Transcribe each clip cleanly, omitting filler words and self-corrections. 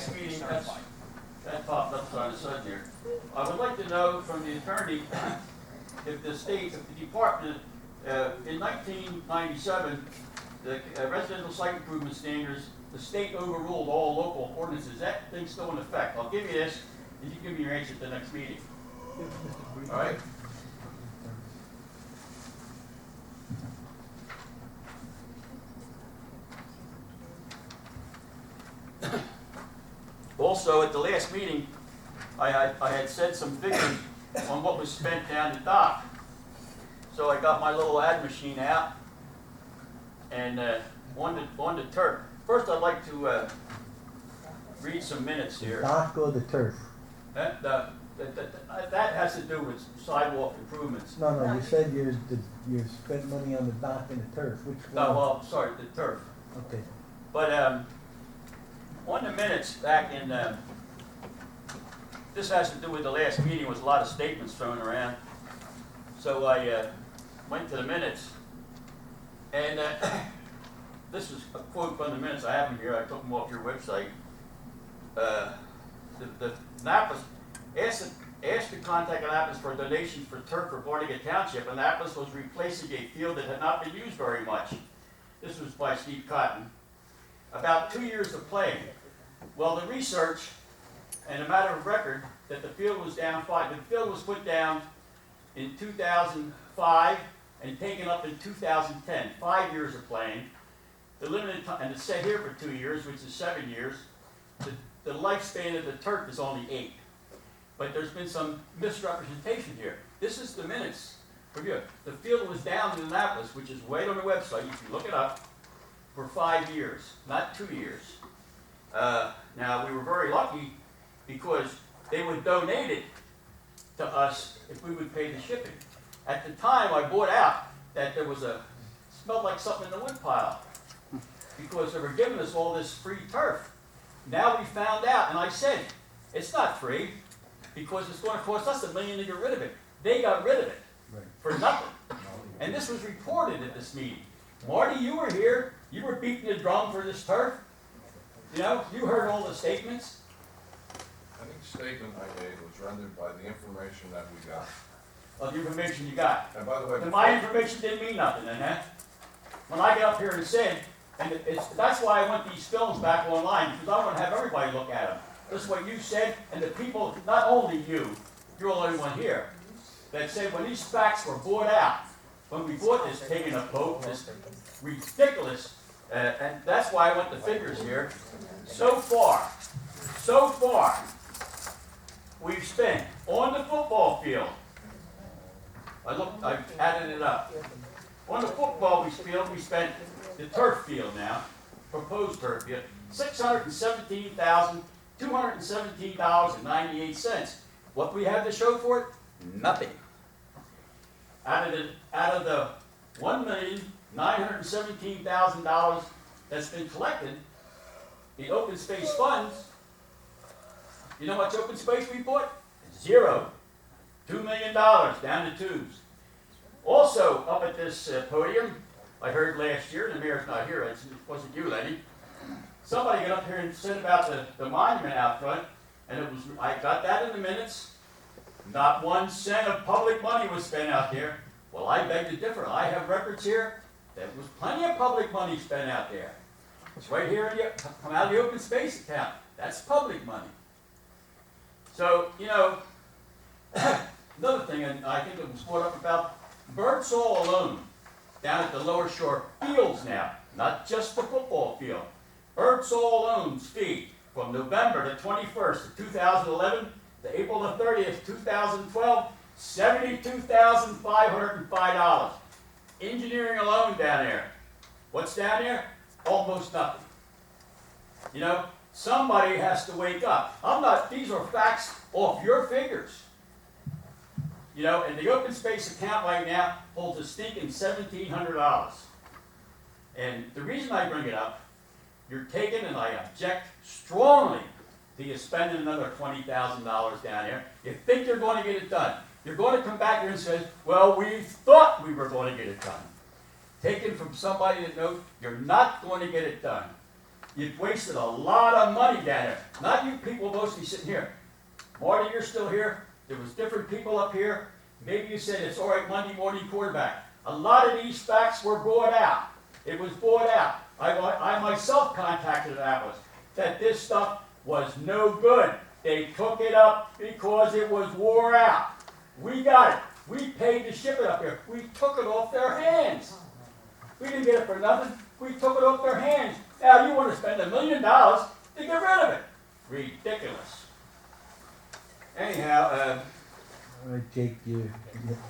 last meeting, that popped up on the side here. I would like to know from the attorney if the state, if the department, in 1997, the residential site improvement standards, the state overruled all local ordinances. That thing's still in effect. I'll give you this, and you give me your answer at the next meeting. All right? Also, at the last meeting, I had said some figures on what was spent down the dock. So I got my little ad machine out and on the turf. First, I'd like to read some minutes here. Dock or the turf? That has to do with sidewalk improvements. No, you said you spent money on the dock and the turf. Which one? No, well, sorry, the turf. Okay. But on the minutes back in, this has to do with the last meeting, was a lot of statements thrown around. So I went to the minutes, and this is a quote from the minutes. I have them here. I took them off your website. The Annapolis asked to contact Annapolis for donations for turf for Barnegat Township. Annapolis was replacing a field that had not been used very much. This was by Steve Cotton. About 2 years of play. Well, the research and a matter of record that the field was down the field was put down in 2005 and taken up in 2010. 5 years of playing. The limited time, and it's set here for 2 years, which is 7 years. The lifespan of the turf is only 8. But there's been some misrepresentation here. This is the minutes. Review. The field was down in Annapolis, which is right on the website. You can look it up. For 5 years, not 2 years. Now, we were very lucky because they would donate it to us if we would pay the shipping. At the time, I bought out that there was smelled like something in the woodpile because they were giving us all this free turf. Now we found out, and I said, it's not free because it's going to cost us $1 million to get rid of it. They got rid of it for nothing. And this was reported at this meeting. Marty, you were here. You were beating the drum for this turf. You know, you heard all the statements. Any statement I made was rendered by the information that we got. Of the information you got. And by the way, And my information didn't mean nothing then, huh? When I got up here and said, and that's why I want these films back online, because I want to have everybody look at them. That's what you said, and the people, not only you, you're the only one here, that said when these facts were bought out, when we bought this taking a boat, this ridiculous, and that's why I want the figures here. So far, we've spent on the football field. I've added it up. On the football field, we spent the turf field now, proposed turf field, $617,217.98. What do we have to show for it? Nothing. Out of the $1,917,000 that's been collected, the open space funds, you know how much open space we bought? Zero. $2 million down the tubes. Also, up at this podium, I heard last year, the mayor's not here, it wasn't you, Lenny. Somebody got up here and said about the monument out front, and I got that in the minutes. Not 1 cent of public money was spent out there. Well, I beg to differ. I have records here. There was plenty of public money spent out there. It's right here, come out of the open space account. That's public money. So, you know, another thing, and I think it was brought up about Birdsall alone, down at the lower shore, fields now, not just the football field. Birdsall alone's fee from November the 21st of 2011 to April the 30th, 2012, $72,505. Engineering alone down there. What's down there? Almost nothing. You know, somebody has to wake up. These are facts off your figures. You know, and the open space account right now holds a stinking $1,700. And the reason I bring it up, you're taking, and I object strongly to you spending another $20,000 down there. You think you're going to get it done. You're going to come back here and say, well, we thought we were going to get it done. Taken from somebody that knows you're not going to get it done. You've wasted a lot of money down there. Not you people mostly sitting here. Marty, you're still here. There was different people up here. Maybe you said it's all right Monday morning quarterback. A lot of these facts were brought out. It was brought out. I myself contacted Annapolis that this stuff was no good. They took it up because it was wore out. We got it. We paid to ship it up here. We took it off their hands. We didn't get it for nothing. We took it off their hands. Now you want to spend $1 million to get rid of it. Ridiculous. Anyhow, All right, Jake,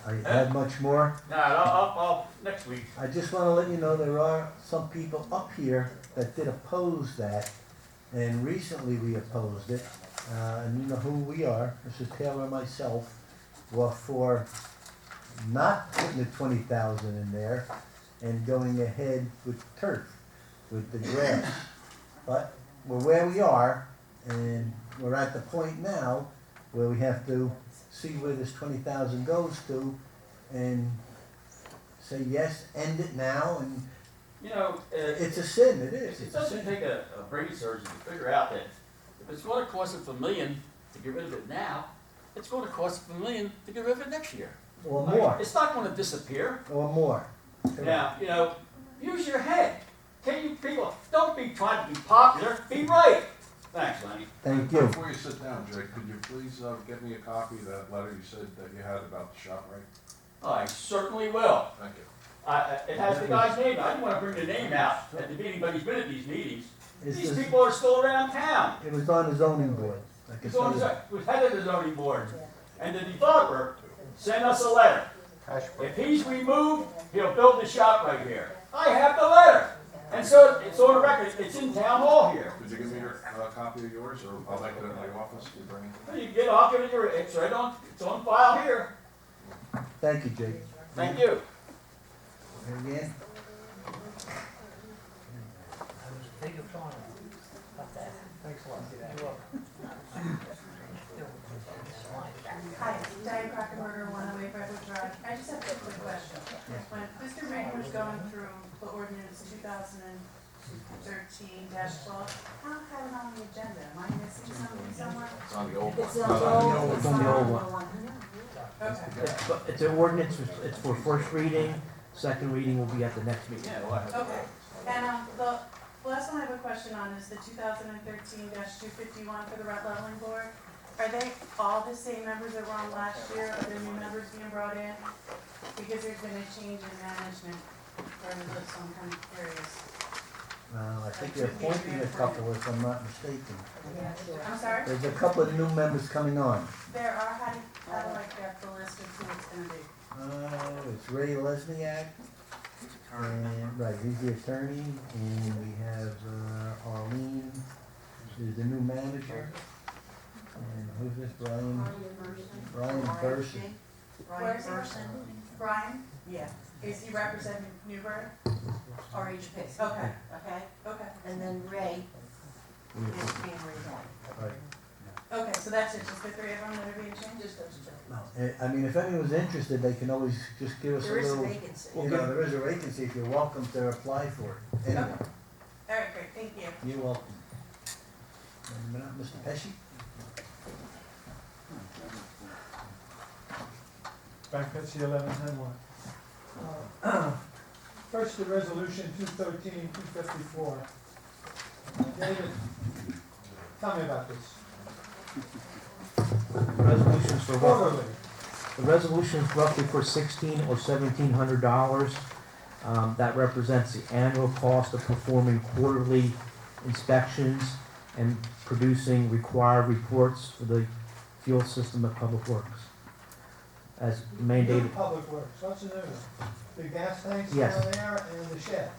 I have much more. I'll next week. I just want to let you know there are some people up here that did oppose that, and recently we opposed it. And you know who we are, Mr. Taylor and myself, were for not putting the 20,000 in there and going ahead with turf, with the grass. But we're where we are, and we're at the point now where we have to see where this 20,000 goes to, and say yes, end it now, and You know, it's a sin, it is. it It's a doesn't sin. take a brain surgeon to figure out that if it's going to cost us $1 million to get rid of it now, it's going to cost us $1 million to get rid of it next year. Or more, It's not going to disappear. or more. Now, you know, use your head. Can you people, don't be trying to be popular, be right. Thanks, Lenny. Thank you. Before you sit down, Jake, could you please get me a copy of that letter you said that you had about the shop, right? I certainly will. Thank you. It has the guy's name. I didn't want to bring the name out at the meeting, but he's been at these meetings. It's These just- people are still around town. It was on the zoning board. Like I He's on said, the, was head of the zoning board. And the developer sent us a letter. If he's removed, he'll build the shop right here. I have the letter. And so it's on the record, it's in town hall here. Could you give me your copy of yours, or I'll make it in my office, you bring it? You can get off, give it your, it's right on, it's on file here. Thank you, Jake. Thank you. And again, Thanks a lot. You're welcome. Hi, Diane Crockenberger, 108 Redwood Drive. I just have a quick question. When Mr. Rain was going through the ordinance 2013-12, I don't have it on the agenda. Am I missing something somewhere? It's on the old one. It's on the old one. Okay. It's an ordinance, it's for first reading, second reading will be at the next meeting. Yeah, well, Okay. And the last one I have a question on is the 2013-251 for the rent leveling board. Are they all the same members that were on last year? Are there new members being brought in? Because there's been a change in management for this, so I'm kind of curious. I think you're appointing a couple, if I'm not mistaken. I'm sorry? There's a couple of new members coming on. There are, how do I get the list of who it's gonna be? It's Ray Lesniak, and, right, he's the attorney, and we have Arlene, who's the new manager. And who's this, Brian? Brian Burson. Where's he? Brian? Yeah, Is he representing Newburgh? RHP. Okay, Okay, okay. and then Ray is being redone. Right. Okay, so that's it, just the three of them that are being changed? Just those two. I mean, if anyone's interested, they can always just give us a There is a little, vacancy. you know, there is a vacancy, if you're welcome to apply for it. Anyway, Okay. All right, great, thank you. you're welcome. Mr. Pesci? Frank Pittsy, 11 Henwood. First, the resolution 213-254. David, tell me about this. Resolutions for Quarterly. the resolution is roughly for $1,600 or $1,700. That represents the annual cost of performing quarterly inspections and producing required reports for the fuel system at Public Works. As New mandated, Public Works, what's the new one? The gas tanks Yes. down there and the shed.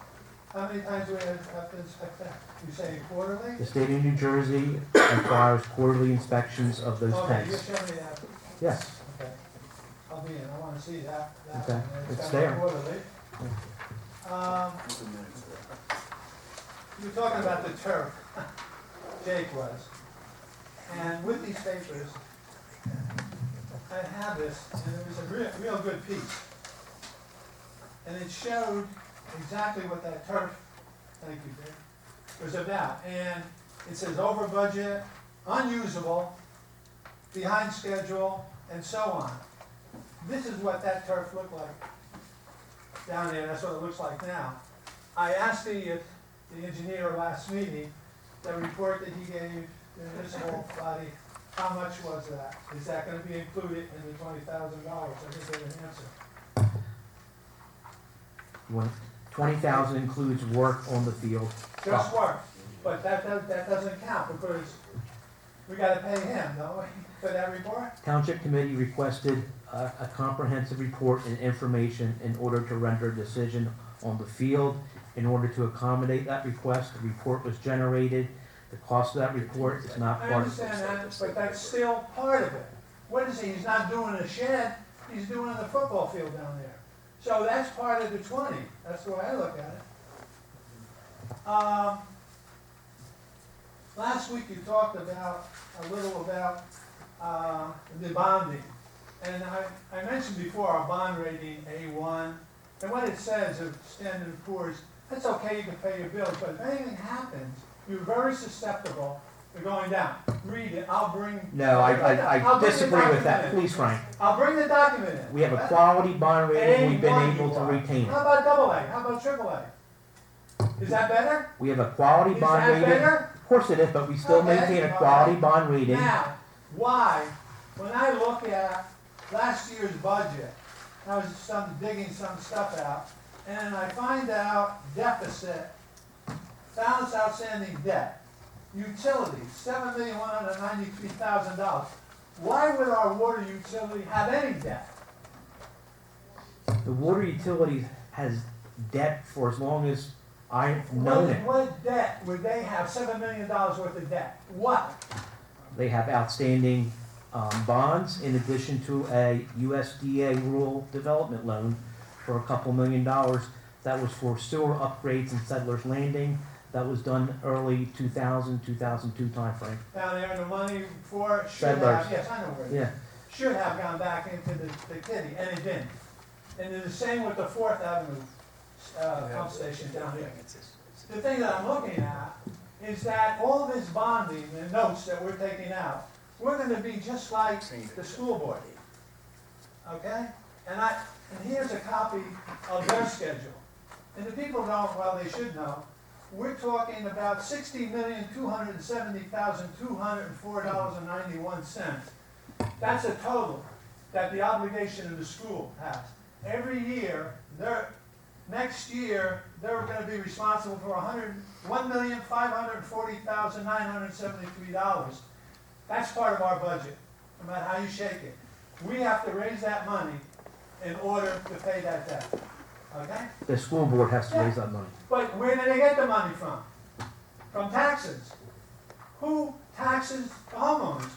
How many times do we have to inspect that? You say quarterly? the state of New Jersey requires quarterly inspections of those Okay, you tanks. show me that. Yes, Okay. I'll be in, I wanna see that. Okay, one. it's got there. Quarterly. You were talking about the turf, Jake was. And with these papers, I have this, and it was a real good piece. And it showed exactly what that turf, thank you, Jake, was about. And it says over budget, unusable, behind schedule, and so on. This is what that turf looked like down there, that's what it looks like now. I asked the engineer last meeting, the report that he gave the municipal body, how much was that? Is that gonna be included in the $20,000? I didn't get an answer. When 20,000 includes work on the field. Just work, but that doesn't count because we gotta pay him, don't we, for that report? Township committee requested a comprehensive report and information in order to render a decision on the field. In order to accommodate that request, the report was generated. The cost of that report is not I part of. understand that, but that's still part of it. What is he, he's not doing a shed, he's doing the football field down there. So that's part of the 20, that's the way I look at it. Last week you talked about, a little about, the bonding. And I mentioned before our bond rating A1, and what it says of Standard & Poor's, that's okay, you can pay your bills, but if anything happens, you're very susceptible to going down. Read it, I'll bring. No, I I'll bring the disagree with that. document in. Please, Frank. I'll bring the document in. We have a quality bond rating. We've been A1 able to you are. retain How it. about double A? How about triple A? Is that better? We have a quality Is bond that rating. better? Of course it is, but we still Okay, maintain a okay. quality bond rating. Now, why, when I look at last year's budget, I was digging some stuff out, and I find out deficit, balance outstanding debt, utilities, $7,193,000. Why would our water utility have any debt? The water utility has debt for as long as I've known it. What debt would they have, $7 million worth of debt? What? They have outstanding bonds in addition to a USDA rural development loan for a couple $1 million. That was for sewer upgrades in Settlers Landing. That was done early 2000, 2002 timeframe. Down there, and the money for it should Settlers. have, yes, I know where it is. Yeah. Should have gone back into the kitty, and it didn't. And it's the same with the 4th Avenue pump station down here. The thing that I'm looking at is that all this bonding and notes that we're taking out, we're gonna be just like the school board. Okay? And here's a copy of their schedule. And the people don't, well, they should know, we're talking about $60,270,204.91. That's a total that the obligation of the school has. Every year, next year, they're gonna be responsible for $1,540,973. That's part of our budget, no matter how you shake it. We have to raise that money in order to pay that debt, okay? The school board has to raise that money. But where do they get the money from? From taxes. Who taxes the homeowners?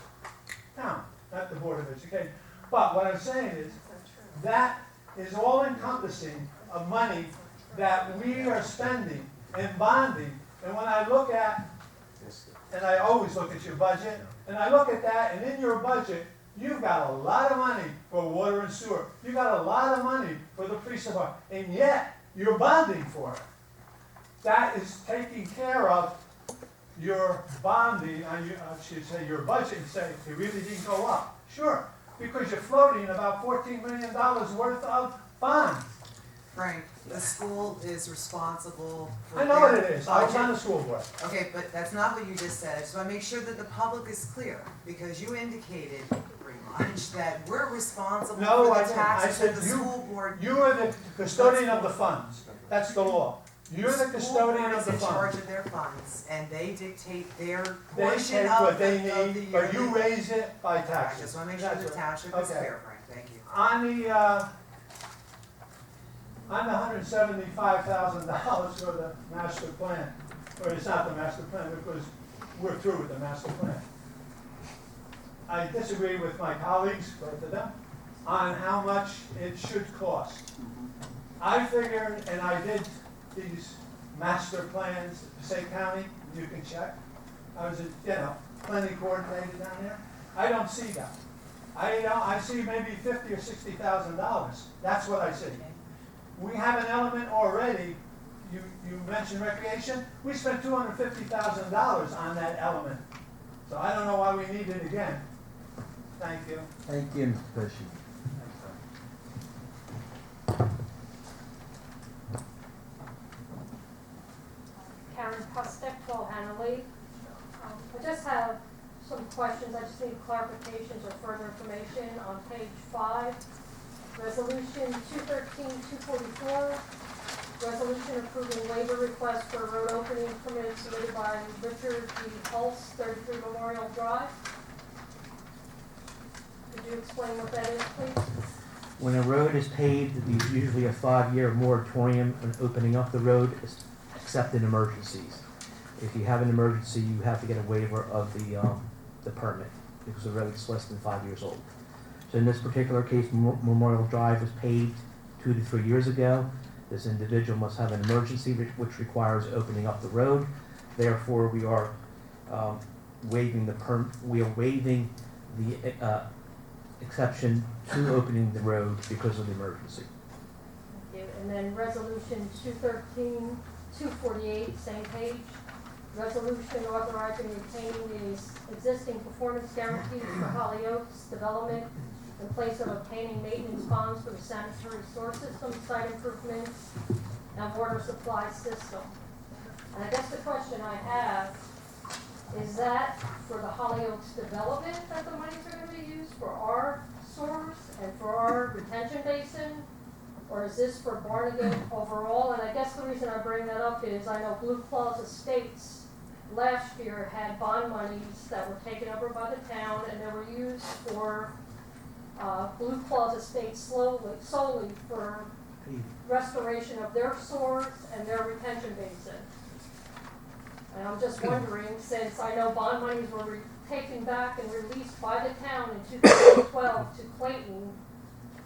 Town, not the Board of Education. But what I'm saying is, that is all encompassing of money that we are spending and bonding. And when I look at, and I always look at your budget, and I look at that, and in your budget, you've got a lot of money for water and sewer. You've got a lot of money for the police department, and yet you're bonding for it. That is taking care of your bonding, I should say your budget, and say it really didn't go up. Sure, because you're floating about $14 million worth of bonds. Frank, the school is responsible for I know what it their is, I was on budget. the school board. Okay, but that's not what you just said. I just wanna make sure that the public is clear, because you indicated pretty much that we're responsible No, for I the didn't. I taxes said of the you- school board. You are the custodian of the funds, that's the law. You're the custodian of the School board is in charge funds. of their funds, and they dictate their They portion take of what the, they of the need, but you yearly- raise it by I taxes. just wanna make sure That's the right. township is Okay. clear, Frank, thank you. On the $175,000 for the master plan, or it's not the master plan, because we're through with the master plan. I disagree with my colleagues, both of them, on how much it should cost. I figured, and I did these master plans, Passaic County, you can check. I was, plenty coordinated down there. I don't see that. I see maybe $50,000 or $60,000. That's what I see. We have an element already you mentioned recreation, we spent $250,000 on that element. So I don't know why we need it again. Thank you. Thank you, Mr. Pesci. Karen Pustek, 12 Hannah Lake. I just have some questions, I just need clarifications or further information on page 5. Resolution 213-244, resolution approving waiver request for road opening permit submitted by Richard D. Hulse, 33 Memorial Drive. Could you explain what that is, please? When a road is paved, there's usually a 5-year moratorium on opening up the road, except in emergencies. If you have an emergency, you have to get a waiver of the permit, because the road's less than 5 years old. So in this particular case, Memorial Drive was paved 2 to 3 years ago. This individual must have an emergency which requires opening up the road. Therefore, we are waiving the exception to opening the road because of the emergency. Thank you. And then resolution 213-248, same page. Resolution authorizing retaining the existing performance guarantees for Holly Oaks development in place of obtaining maintenance bonds for the sanitary sewer system, site improvements, and water supply system. And I guess the question I have is that for the Holly Oaks development that the monies are going to be used for our sewers and for our retention basin? Or is this for Barnegat overall? And I guess the reason I bring that up is I know Blue Claws Estates last year had bond monies that were taken over by the town and they were used for Blue Claws Estates solely for restoration of their sewers and their retention basin. And I'm just wondering, since I know bond monies were taken back and released by the town in 2012 to Clayton,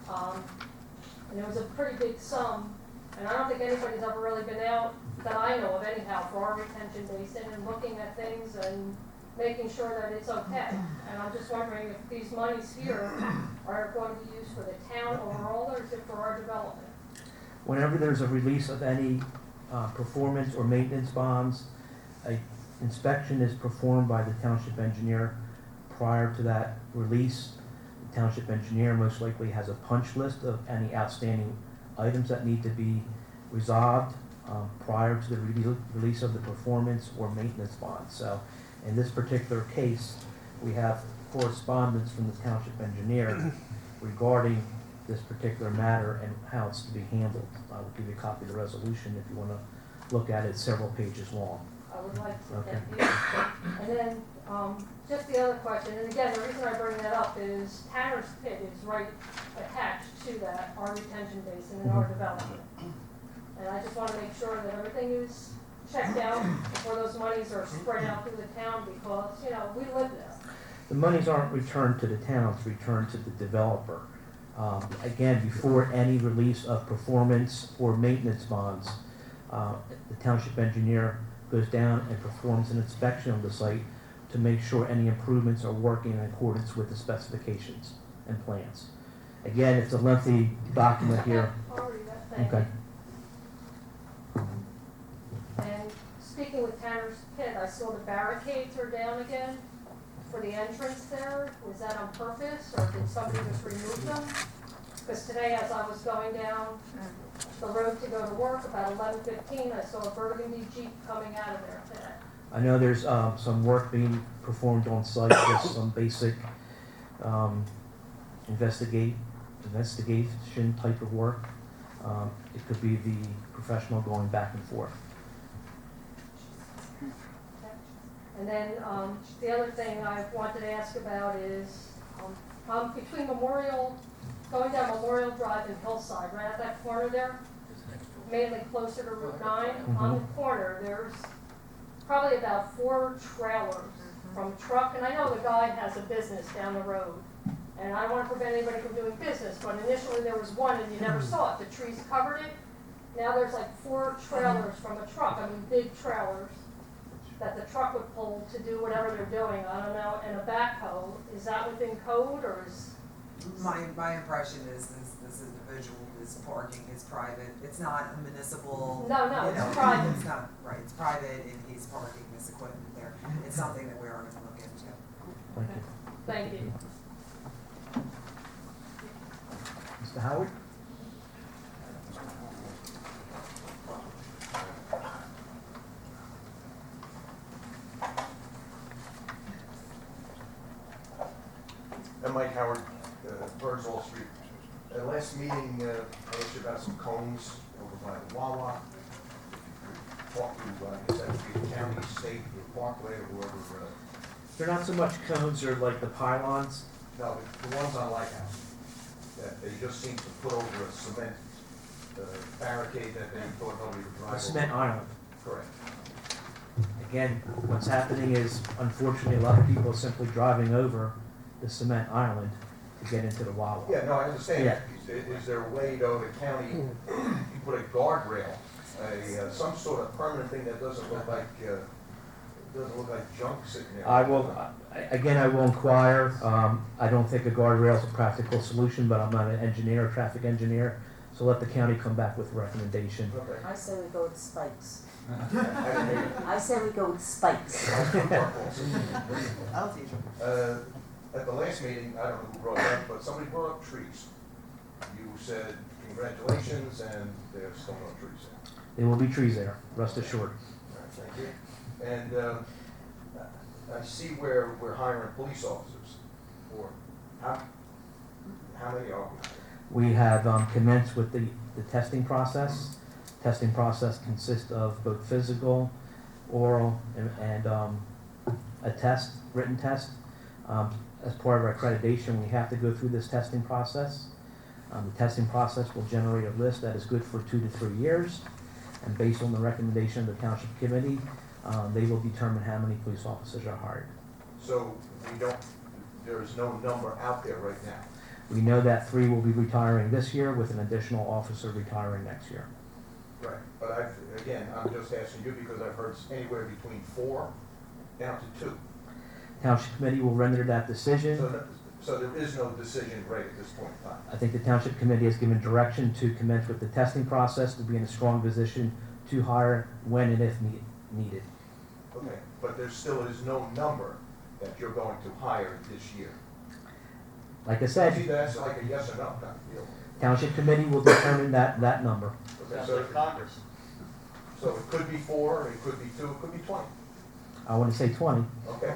and it was a pretty big sum, and I don't think anybody's ever really been out, that I know of anyhow, for our retention basin and looking at things and making sure that it's okay. And I'm just wondering if these monies here are going to be used for the town overall, or is it for our development? Whenever there's a release of any performance or maintenance bonds, an inspection is performed by the township engineer prior to that release. The township engineer most likely has a punch list of any outstanding items that need to be resolved prior to the release of the performance or maintenance bond. So in this particular case, we have correspondence from the township engineer regarding this particular matter and how it's to be handled. I will give you a copy of the resolution if you want to look at it. It's several pages long. I would like to. Okay. Thank you. And then, just the other question, and again, the reason I bring that up is Tanner's Pit is right attached to that, our retention basin and our development. And I just want to make sure that everything is checked out before those monies are spread out through the town, because, you know, we live there. The monies aren't returned to the town, it's returned to the developer. Again, before any release of performance or maintenance bonds, the township engineer goes down and performs an inspection of the site to make sure any improvements are working in accordance with the specifications and plans. Again, it's a lengthy document here. I'll read that. Thank Okay. you. And speaking with Tanner's Pit, I saw the barricades are down again for the entrance there. Was that on purpose, or did somebody just remove them? Because today, as I was going down the road to go to work, about 11:15, I saw a burgundy Jeep coming out of there today. I know there's some work being performed on site, just some basic investigation type of work. It could be the professional going back and forth. And then the other thing I wanted to ask about is between going down Memorial Drive and Hillside, right at that corner there, mainly closer to Route 9, on the corner, there's probably about 4 trailers from a truck, and I know the guy has a business down the road, and I don't want to prevent anybody from doing business, but initially there was one and you never saw it, the trees covered it. Now there's like 4 trailers from a truck, I mean big trailers, that the truck would pull to do whatever they're doing, I don't know, and a backhoe. Is that within code, or is? My impression is this individual this parking is private, it's not a municipal. No, no, you it's know, private. It's not, right, it's private and he's parking this equipment there. It's something that we are gonna look into. Thank you. Thank you. Mr. Howard? I'm Mike Howard, Birdsall Street. Last meeting, I asked you about some cones over by the Wawa. Talk to, I guess that would be the county, state, or Parkway, or whoever. They're not so much cones, they're like the pylons. No, the ones on Lighthouse, that they just seem to put over a cement barricade that they thought nobody would drive over. A cement island. Correct. Again, what's happening is, unfortunately, a lot of people are simply driving over the cement island to get into the Wawa. Yeah, no, I understand. Yeah. Is there a way, though, the county, you put a guardrail, some sort of permanent thing that doesn't look like junk sitting there? I will, again, I will inquire. I don't think a guardrail is a practical solution, but I'm not an engineer, traffic engineer, so let the county come back with a recommendation. Okay. I say we go with spikes. I didn't hear you. I say we go with spikes. I'll teach him. At the last meeting, I don't know who brought it up, but somebody brought up trees. You said congratulations, and there's still no trees there. There will be trees there, rest assured. All right, thank you. And I see where we're hiring police officers. Or how many are we? We have commenced with the testing process. Testing process consists of both physical, oral, and a test, written test. As part of our accreditation, we have to go through this testing process. The testing process will generate a list that is good for 2 to 3 years. And based on the recommendation of the Township Committee, they will determine how many police officers are hired. So there is no number out there right now. We know that 3 will be retiring this year with an additional officer retiring next year. Right, but I'm just asking you because I've heard anywhere between 4 down to 2. Township Committee will render that decision. So there is no decision right at this point in time. I think the Township Committee has given direction to commence with the testing process to be in a strong position to hire when and if needed. Okay, but there still is no number that you're going to hire this year. Like I said, That's like a yes or no kind of deal. Township Committee will determine that number. Okay, Sounds so, like Congress. so it could be 4, it could be 2, it could be 20. I want to say 20. Okay.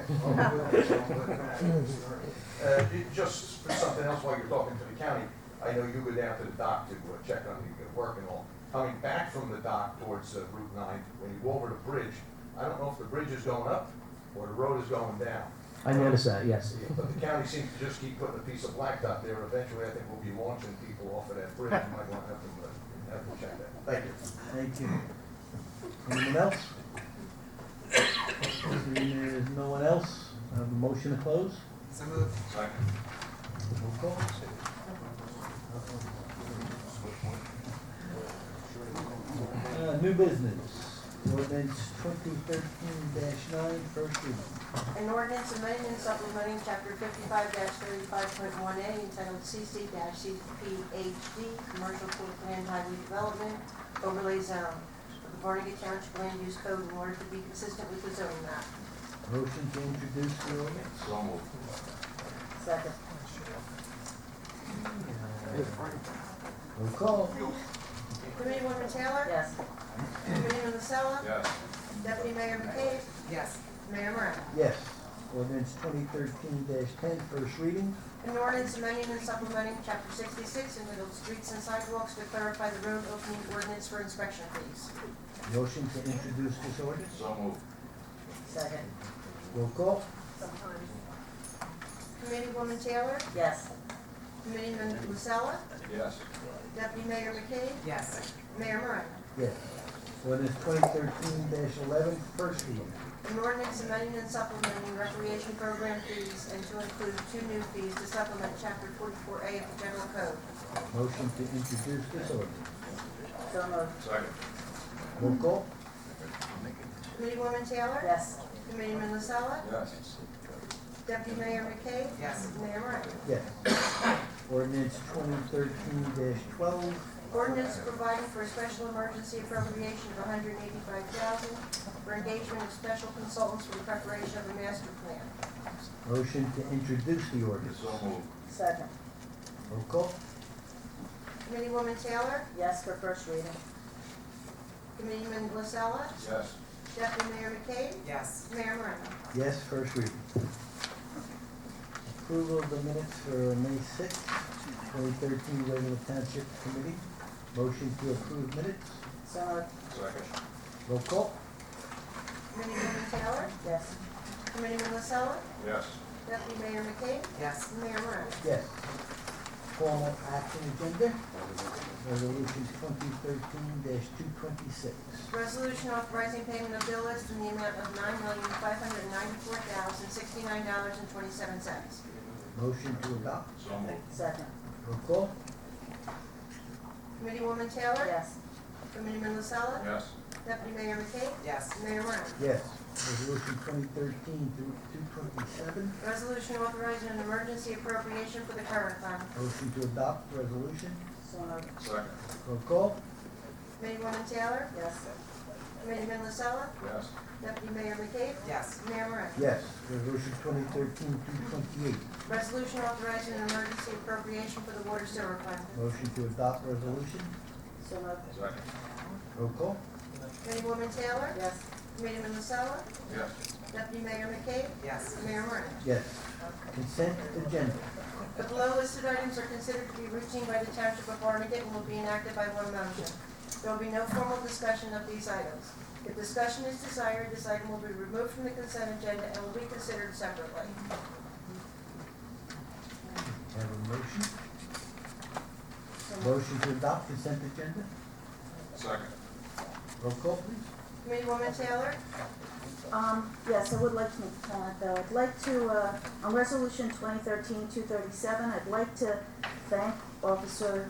Just for something else while you're talking to the county, I know you go down to the dock to check on the work and all. Coming back from the dock towards Route 9, when you go over the bridge, I don't know if the bridge is going up or the road is going down. I noticed that, yes. But the county seems to just keep putting a piece of blacktop there. Eventually, I think we'll be launching people off of that bridge. You might want to have them check that. Thank you. Thank you. Anyone else? Seeing there is no one else, I have a motion to close. So move. Second. Roll call. New business, ordinance 2013-9, first reading. An ordinance amending and supplementing chapter 55-35.1A entitled CC-CPHD, Commercial Pool Plan Highway Development Overlay Zone of the Barnegat Township Land Use Code in order to be consistent with the zoning map. Motion to introduce the ordinance. So moved. Second. Roll call. Committeewoman Taylor? Yes. Committeeman LaSalla? Yes. Deputy Mayor McCabe? Yes. Mayor Moran? Yes. Ordinance 2013-10, first reading. An ordinance amending and supplementing chapter 66 entitled Streets and Sidewalks to clarify the road opening ordinance for inspection fees. Motion to introduce this ordinance. So moved. Second. Roll call. Committeewoman Taylor? Yes. Committeeman LaSalla? Yes. Deputy Mayor McCabe? Yes. Mayor Moran? Yes. Ordinance 2013-11, first reading. An ordinance amending and supplementing recreation program fees and to include 2 new fees to supplement chapter 44A of the general code. Motion to introduce this ordinance. So moved. Second. Roll call. Committeewoman Taylor? Yes. Committeeman LaSalla? Yes. Deputy Mayor McCabe? Yes. Mayor Moran? Yes. Ordinance 2013-12, Ordinance providing for a special emergency appropriation of $185,000 for engagement of special consultants for the preparation of a master plan. Motion to introduce the ordinance. So moved. Second. Roll call? Committeewoman Taylor, Yes for first reading. Committeeman Lasella, Yes. Deputy Mayor McCabe, Yes. Mayor Moreno. Yes, first reading. Approval of the minutes for May sixth, 2013 regular township committee. Motion to approve minutes. So moved. Second. Roll call? Committeewoman Taylor, Yes. Committeeman Lasella, Yes. Deputy Mayor McCabe, Yes. Mayor Moreno. Yes. Formal action agenda. Resolution 2013-226. Resolution authorizing payment of bill list in the amount of $9,594,069.27. Motion to adopt. So moved. Second. Roll call? Committeewoman Taylor, Yes. Committeeman Lasella, Yes. Deputy Mayor McCabe, Yes. Mayor Moreno. Yes. Resolution 2013-227. Resolution authorizing an emergency appropriation for the current fund. Motion to adopt resolution. So moved. Second. Roll call? Committeewoman Taylor, Yes. Committeeman Lasella, Yes. Deputy Mayor McCabe, Yes. Mayor Moreno. Yes. Resolution 2013-228. Resolution authorizing an emergency appropriation for the water sewer fund. Motion to adopt resolution. So moved. Second. Roll call? Committeewoman Taylor, Yes. Committeeman Lasella, Yes. Deputy Mayor McCabe, Yes. Mayor Moreno. Yes. Consent agenda. The below listed items are considered to be routine by the Township of Barnegat and will be enacted by one motion. There will be no formal discussion of these items. If discussion is desired, this item will be removed from the consent agenda and will be considered separately. Have a motion? Motion to adopt consent agenda. Second. Roll call, please. Committeewoman Taylor, Yes, I would like to make a comment though. I'd like to, on resolution 2013-237, I'd like to thank Officer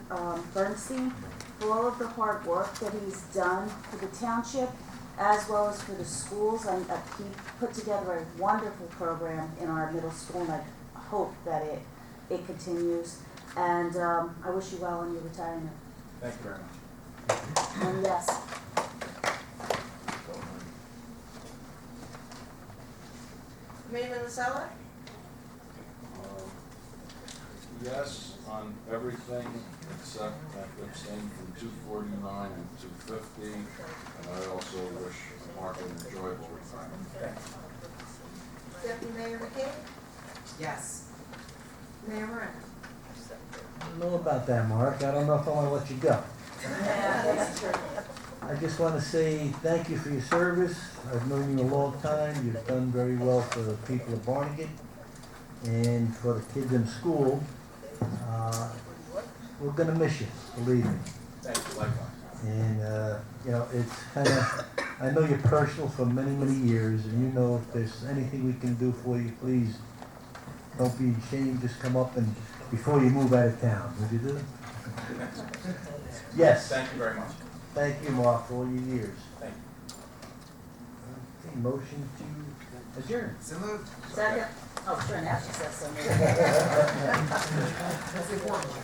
Bernstein for all of the hard work that he's done for the township as well as for the schools. He put together a wonderful program in our middle school and I hope that it continues. And I wish you well in your retirement. Thank you very much. And yes, Committeeman Lasella, Yes on everything except that abstain from 249 and 250, and I also wish Mark an enjoyable retirement. Deputy Mayor McCabe, Yes. Mayor Moreno. I don't know about that, Mark. I don't know if I want to let you go. yeah, that's true. I just want to say thank you for your service. I've known you a long time. You've done very well for the people of Barnegat and for the kids in school. We're going to miss you, believe me. Thank you, likewise. And, it's kind of, I know you're personal for many, many years, and you know if there's anything we can do for you, please don't be ashamed. Just come up and before you move out of town. Would you do it? Yes. Thank you very much. Thank you, Mark, for all your years. Thank Okay, motion to adjourn. So moved. Second. Oh, sure, now she says so. That's the important one.